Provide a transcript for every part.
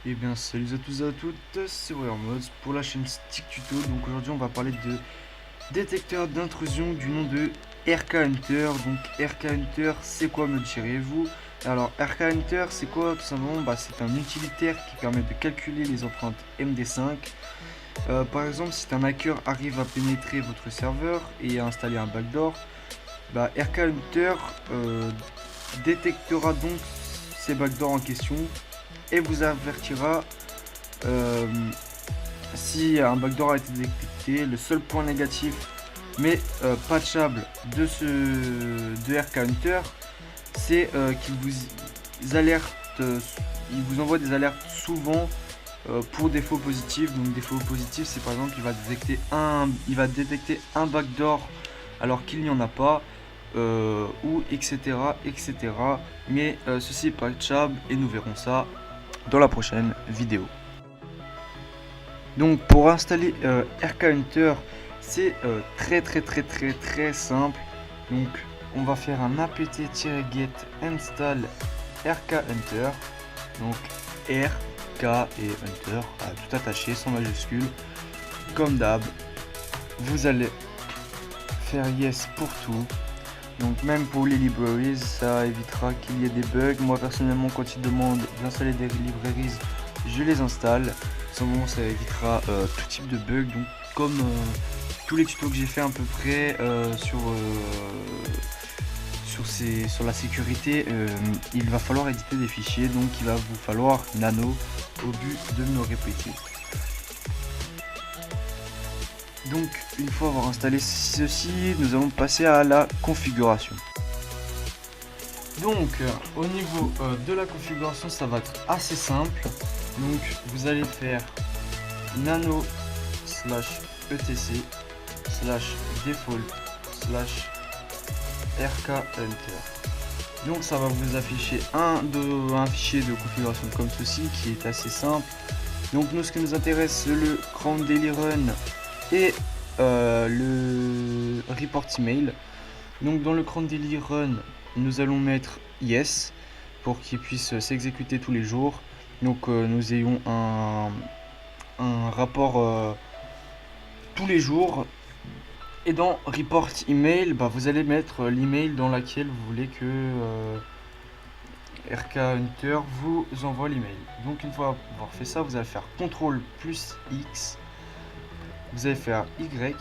Et bien salut à tous et à toutes, c'est WearMods pour la chaîne Stick Tuto. Donc aujourd'hui on va parler de détecteur d'intrusion du nom de RK Hunter. Donc RK Hunter c'est quoi, me direz-vous? Alors RK Hunter c'est quoi tout simplement? C'est un utilitaire qui permet de calculer les empreintes MD5. Par exemple, si un hacker arrive à pénétrer votre serveur et à installer un backdoor, RK Hunter détectera donc ces backdoors en question et vous avertira si un backdoor a été détecté. Le seul point négatif mais patchable de RK Hunter, c'est qu'il vous alerte, il vous envoie des alertes souvent pour des faux positifs. Donc des faux positifs, c'est par exemple qu'il va détecter un backdoor alors qu'il n'y en a pas, ou etc etc. Mais ceci est patchable et nous verrons ça dans la prochaine vidéo. Donc pour installer RK Hunter, c'est très simple. Donc on va faire un apt-get install RK Hunter. Donc RK et Hunter, tout attaché sans majuscule. Comme d'hab, vous allez faire yes pour tout. Donc même pour les libraries, ça évitera qu'il y ait des bugs. Moi personnellement, quand ils demandent d'installer des libraries, je les installe. Simplement ça évitera tout type de bug. Donc comme tous les tutos que j'ai fait à peu près sur la sécurité, il va falloir éditer des fichiers. Donc il va vous falloir nano au but de me répéter. Donc une fois avoir installé ceci, nous allons passer à la configuration. Donc au niveau de la configuration, ça va être assez simple. Donc vous allez faire nano /etc /default /RK Hunter. Donc ça va vous afficher un fichier de configuration comme ceci qui est assez simple. Donc nous, ce qui nous intéresse, c'est le cron daily run et le report email. Donc dans le cron daily run, nous allons mettre yes pour qu'il puisse s'exécuter tous les jours. Donc nous ayons un rapport tous les jours. Et dans report email, vous allez mettre l'email dans laquelle vous voulez que RK Hunter vous envoie l'email. Donc une fois avoir fait ça, vous allez faire CTRL plus X, vous allez faire Y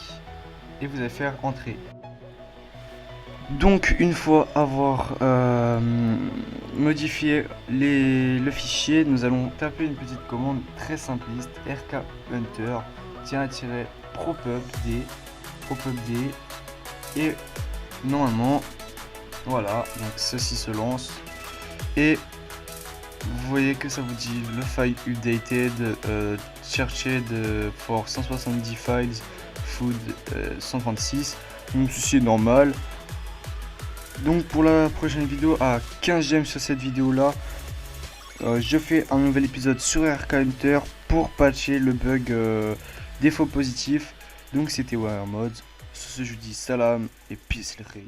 et vous allez faire entrée. Donc une fois avoir modifié le fichier, nous allons taper une petite commande très simpliste, RK Hunter -propupd et normalement voilà, donc ceci se lance et vous voyez que ça vous dit le file updated, searched for 170 files, food 136. Donc ceci est normal. Donc pour la prochaine vidéo, à 15 j'aime sur cette vidéo là, je fais un nouvel épisode sur RK Hunter pour patcher le bug des faux positifs. Donc c'était WearMods. Sur ce, je dis salam et peace les rey.